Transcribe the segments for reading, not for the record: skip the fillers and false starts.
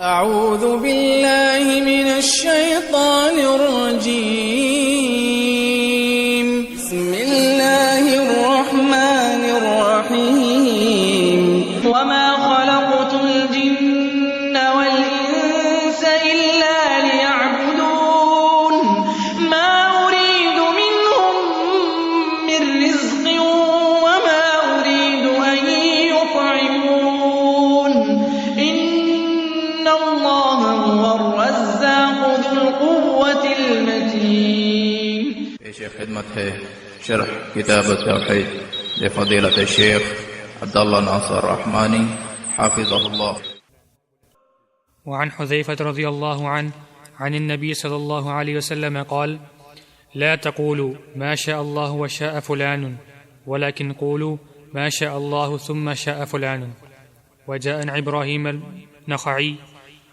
أعوذ بالله من الشيطان الرجيم. بسم الله الرحمن الرحيم. وما خلقت الجن والإنس إلا ليعبدون ما أريد منهم من رزق وما أريد أن يطعمون إن الله هو الرزاق ذو القوة المتين. پیش خدمت ہے شرح کتاب-ut-Tawheed لفضیلۃ الشیخ عبداللہ ناصر رحمانی حافظہ اللہ. وعن حذيفة رضي الله عنه عن النبي صلى الله عليه وسلم قال: لا تقولوا ما شاء الله وشاء فلان ولكن قولوا ما شاء الله ثم شاء فلان. وجاء عن إبراهيم النخعي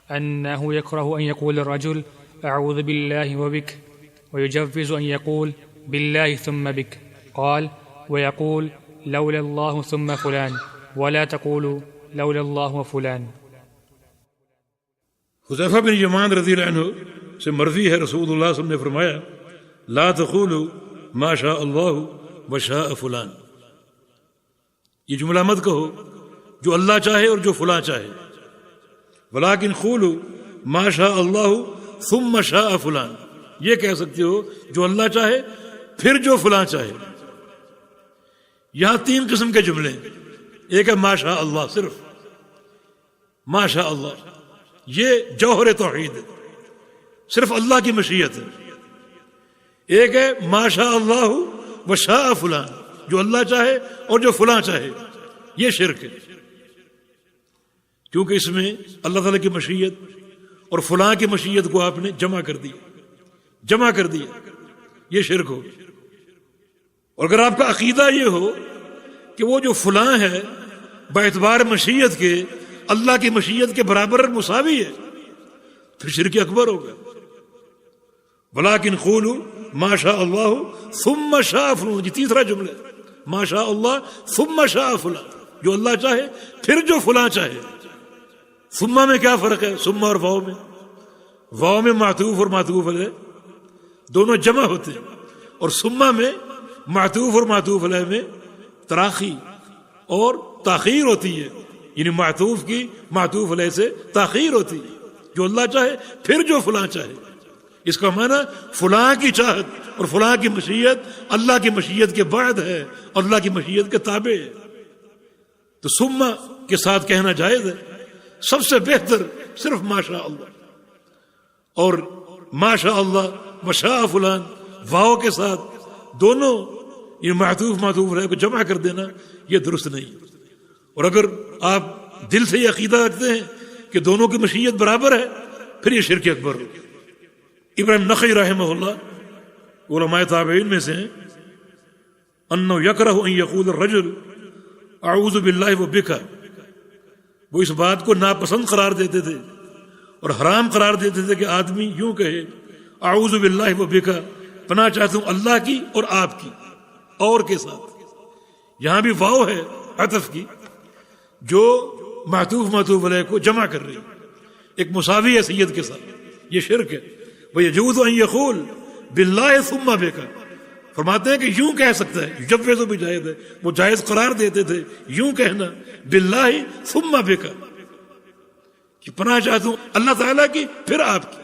أنه يكره أن يقول الرجل أعوذ بالله وبك ويجوز أن يقول بالله ثم بك. قال: ويقول لولا الله ثم فلان ولا تقولوا لولا الله وفلان. حذیفہ بن یمان رضی اللہ عنہ سے مروی ہے، رسول اللہ صلی اللہ علیہ وسلم نے فرمایا: لا تقولوا ما شاء اللہ وشاء فلان. یہ جملہ مت کہو جو اللہ چاہے اور جو فلاں چاہے، ولیکن قولوا ما شاء اللہ ثم شاء فلان. یہ کہہ سکتے ہو جو اللہ چاہے پھر جو فلاں چاہے. یہاں تین قسم کے جملے ہیں. ایک ہے ما شاء اللہ، صرف ما شاء اللہ، یہ جوہر توحید ہے، صرف اللہ کی مشیت ہے. ایک ہے ما شاء اللہ وشاء فلان، جو اللہ چاہے اور جو فلاں چاہے، یہ شرک ہے، کیونکہ اس میں اللہ تعالیٰ کی مشیت اور فلاں کی مشیت کو آپ نے جمع کر دیا، یہ شرک ہو. اور اگر آپ کا عقیدہ یہ ہو کہ وہ جو فلاں ہے باعتبار مشیت کے اللہ کی مشیت کے برابر مساوی ہے، پھر شرک اکبر ہوگا. ولیکن قولوا ما شاء اللہ ثم شاء فلان، یہ تیسرا جملہ ہے، ما شاء اللہ ثم شاء فلان، جو اللہ چاہے پھر جو فلاں چاہے. ثم میں کیا فرق ہے؟ ثم اور واو میں، واو میں معطوف اور معطوف علیہ دونوں جمع ہوتے ہیں، اور ثم میں معطوف اور معطوف علیہ میں تراخی اور تاخیر ہوتی ہے، یعنی معطوف کی معطوف علیہ سے تاخیر ہوتی ہے. جو اللہ چاہے پھر جو فلاں چاہے، اس کا معنی فلاں کی چاہت اور فلاں کی مشیت اللہ کی مشیت کے بعد ہے، اللہ کی مشیت کے تابع ہے. تو ثم کے ساتھ کہنا جائز ہے. سب سے بہتر صرف ما شاء اللہ، اور ما شاء اللہ وشاء فلان واو کے ساتھ دونوں یہ معطوف علیہ کو جمع کر دینا یہ درست نہیں. اور اگر آپ دل سے یہ عقیدہ رکھتے ہیں کہ دونوں کی مشیت برابر ہے، پھر یہ شرک اکبر ہو. ابراہیم نخعی رحمہ اللہ علماء تابعین میں سے ہیں، انہ یکرہ ان یقول الرجل اعوذ باللہ وبک. وہ اس بات کو ناپسند قرار دیتے تھے اور حرام قرار دیتے تھے کہ آدمی یوں کہے اعوذ باللہ وبک، پناہ چاہتا ہوں اللہ کی اور آپ کی، اور کے ساتھ. یہاں بھی واو ہے عطف کی جو معطوف علیہ کو جمع کر رہی ہے ایک مساوی حیثیت کے ساتھ. یہ شرک ہے. وَيَجُوزُ أَن يَقُولَ بِاللَّهِ ثُمَّ بِكَ. فرماتے ہیں کہ یوں کہہ سکتا ہے، جب ویسے بھی جائز ہے، وہ جائز قرار دیتے تھے یوں کہنا باللہ ثم بک، کہ پناہ چاہتا ہوں اللہ تعالیٰ کی پھر آپ کی.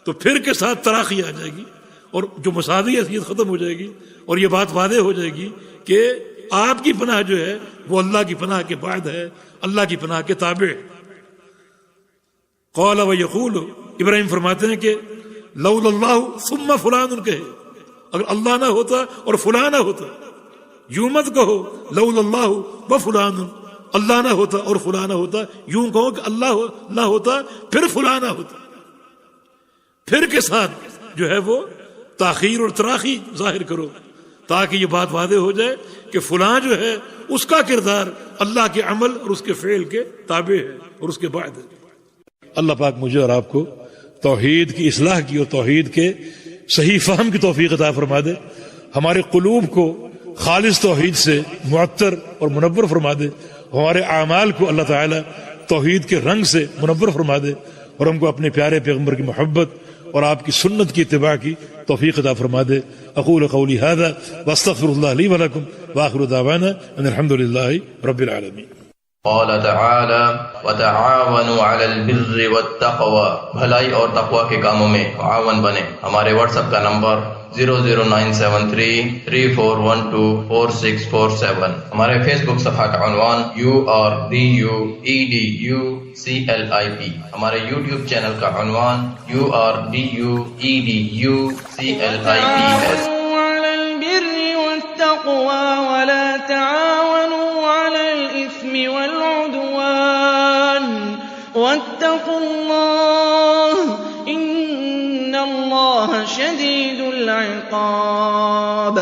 تو پھر کے ساتھ تراخی آ جائے گی اور جو مساوی حیثیت ختم ہو جائے گی، اور یہ بات واضح ہو جائے گی کہ آپ کی پناہ جو ہے وہ اللہ کی پناہ کے بعد ہے، اللہ کی پناہ کے تابع ہے. قال ویقول، ابراہیم فرماتے ہیں کہ لولا اللہ ثم فلان کہے، اگر اللہ نہ ہوتا اور فلاں نہ ہوتا. یوں مت کہو لولا اللہ و فلان، اللہ نہ ہوتا اور فلاں نہ ہوتا. یوں کہو کہ اللہ نہ ہوتا پھر فلاں نہ ہوتا. پھر کے ساتھ جو ہے وہ تاخیر اور تراخی ظاہر کرو، تاکہ یہ بات واضح ہو جائے کہ فلاں جو ہے اس کا کردار اللہ کے عمل اور اس کے فعل کے تابع ہے اور اس کے بعد ہے. اللہ پاک مجھے اور آپ کو توحید کی اصلاح کی اور توحید کے صحیح فہم کی توفیق عطا فرما دے. ہمارے قلوب کو خالص توحید سے معطر اور منور فرما دے. ہمارے اعمال کو اللہ تعالی توحید کے رنگ سے منور فرما دے اور ہم کو اپنے پیارے پیغمبر کی محبت اور آپ کی سنت کی اتباع کی توفیق عطا فرما دے. اقول قولی هذا واستغفر الله لي ولكم واخر دعوانا ان الحمد لله رب العالمين. قال تعالی وتعاونوا علی البر والتقوی، بھلائی اور تقوی کے کاموں میں معاون بنے. ہمارے واٹس ایپ کا نمبر 0097334124647. ہمارے فیس بک صفحہ کا عنوان URDUEDUCLIP. ہمارے یوٹیوب چینل کا عنوان URDUEDUCLIP. على البر والتقوى ولا تعاونوا على الإثم والعدوان واتقوا الله إن الله شديد العقاب.